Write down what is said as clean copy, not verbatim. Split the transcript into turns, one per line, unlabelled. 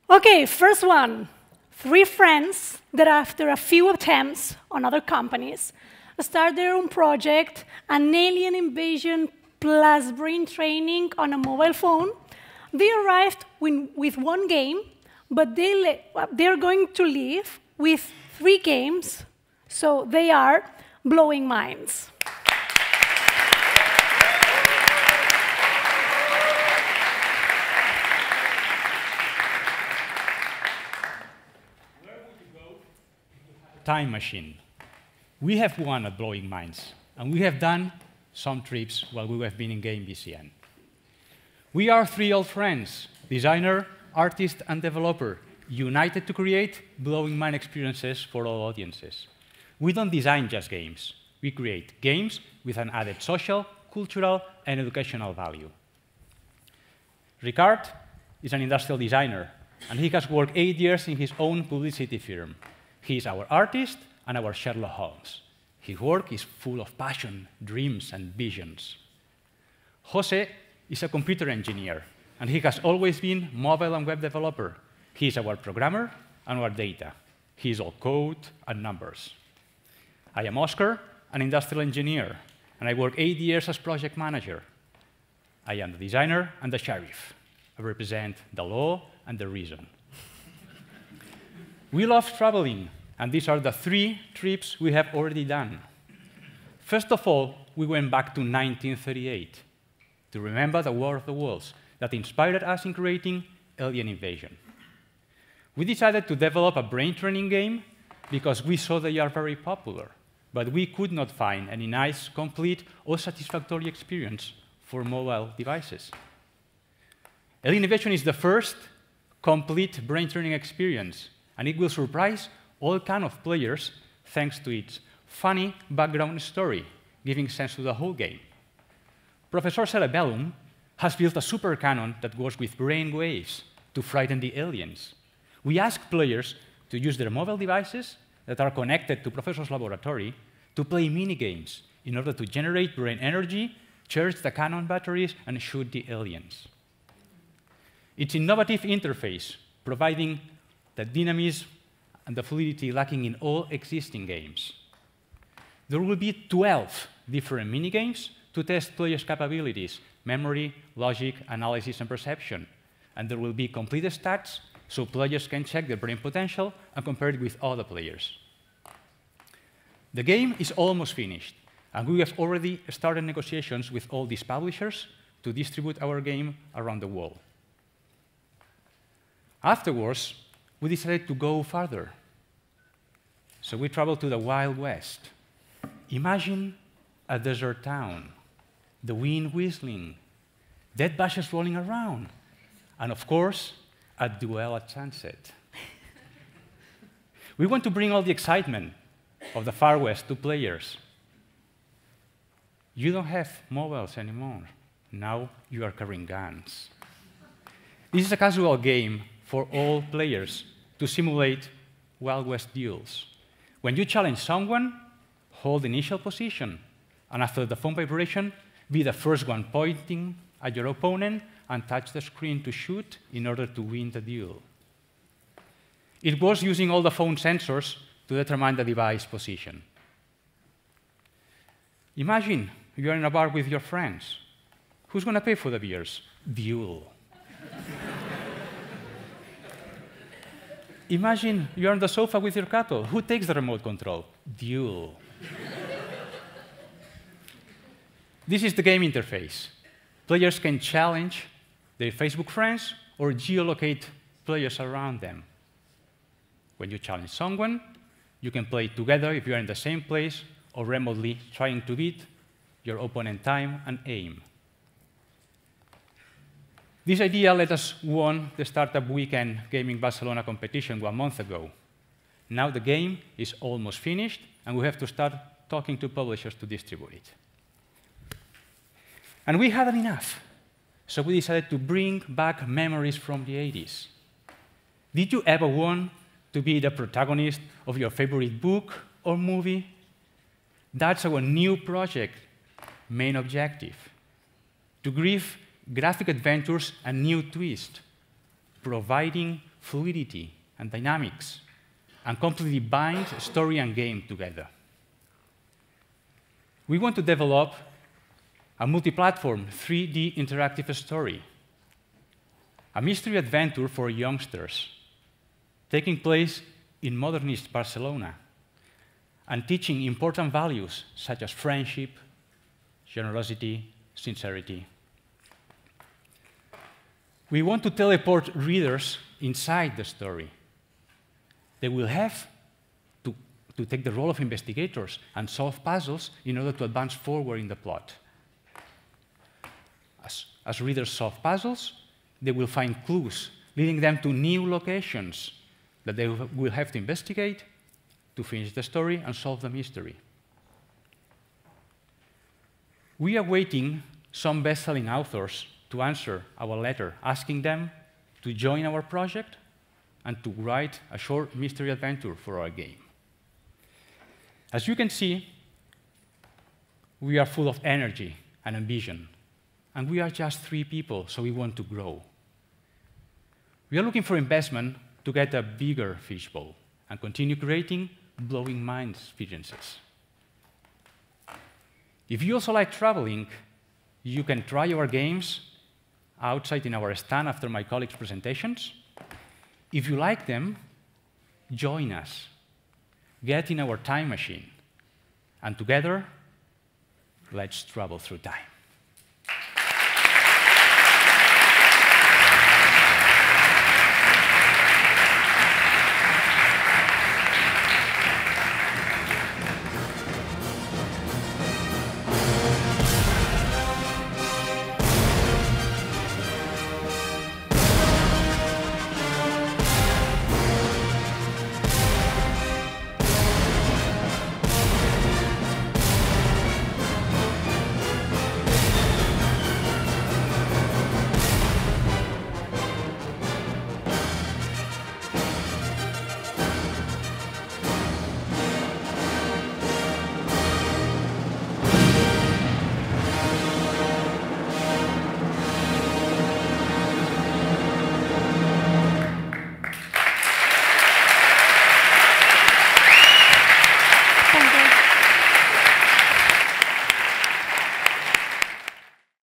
OK, first one. 3 friends that after a few attempts on other companies start their own project, an alien invasion plus brain training on a mobile phone. They arrived with 1 game, but they're going to leave with 3 games. So they are blowing minds.
Time machine. We have won at Blowing Minds, and we have done some trips while we have been in Gamebcn. We are 3 old friends, designer, artist, and developer, united to create blowing mind experiences for all audiences. We don't design just games. We create games with an added social, cultural, and educational value. Ricard is an industrial designer, and he has worked 8 years in his own publicity firm. He is our artist and our Sherlock Holmes. His work is full of passion, dreams, and visions. Jose is a computer engineer, and he has always been mobile and web developer. He is our programmer and our data. He is all code and numbers. I am Oscar, an industrial engineer, and I work 8 years as project manager. I am the designer and the sheriff. I represent the law and the reason. We love traveling, and these are the 3 trips we have already done. First of all, we went back to 1938 to remember the War of the Worlds that inspired us in creating Alien Invasion. We decided to develop a brain training game because we saw they are very popular, but we could not find any nice, complete, or satisfactory experience for mobile devices. Alien Invasion is the first complete brain training experience, and it will surprise all kinds of players thanks to its funny background story, giving sense to the whole game. Professor Cerebellum has built a super cannon that works with brain waves to frighten the aliens. We ask players to use their mobile devices that are connected to Professor's laboratory to play mini-games in order to generate brain energy, charge the cannon batteries, and shoot the aliens. Its innovative interface, providing the dynamism and the fluidity lacking in all existing games. There will be 12 different mini-games to test players' capabilities, memory, logic, analysis, and perception. And there will be complete stats so players can check their brain potential and compare it with other players. The game is almost finished, and we have already started negotiations with all these publishers to distribute our game around the world. Afterwards, we decided to go farther. So we traveled to the Wild West. Imagine a desert town, the wind whistling, dead bushes rolling around, and of course, a duel at sunset. We want to bring all the excitement of the Far West to players. You don't have mobiles anymore. Now you are carrying guns. This is a casual game for all players to simulate Wild West duels. When you challenge someone, hold the initial position, and after the phone vibration, be the first one pointing at your opponent and touch the screen to shoot in order to win the duel. It was using all the phone sensors to determine the device position. Imagine you are in a bar with your friends. Who's going to pay for the beers? Duel. Imagine you're on the sofa with your cattle. Who takes the remote control? Duel. This is the game interface. Players can challenge their Facebook friends or geolocate players around them. When you challenge someone, you can play together if you are in the same place or remotely trying to beat your opponent time and aim. This idea let us win the Startup Weekend Gaming Barcelona competition 1 month ago. Now the game is almost finished, and we have to start talking to publishers to distribute it. And we hadn't enough, so we decided to bring back memories from the 80s. Did you ever want to be the protagonist of your favorite book or movie? That's our new project main objective, to give graphic adventures a new twist, providing fluidity, and dynamics, and completely bind story and game together. We want to develop a multi-platform 3D interactive story, a mystery adventure for youngsters, taking place in modernist Barcelona, and teaching important values such as friendship, generosity, sincerity. We want to teleport readers inside the story. They will have to take the role of investigators and solve puzzles in order to advance forward in the plot. As readers solve puzzles, they will find clues, leading them to new locations that they will have to investigate to finish the story and solve the mystery. We are waiting some best-selling authors to answer our letter, asking them to join our project and to write a short mystery adventure for our game. As you can see, we are full of energy and ambition, and we are just 3 people, so we want to grow. We are looking for investment to get a bigger fishbowl and continue creating blowing mind experiences. If you also like traveling, you can try our games outside in our stand after my colleagues' presentations. If you like them, join us. Get in our time machine. And together, let's travel through time.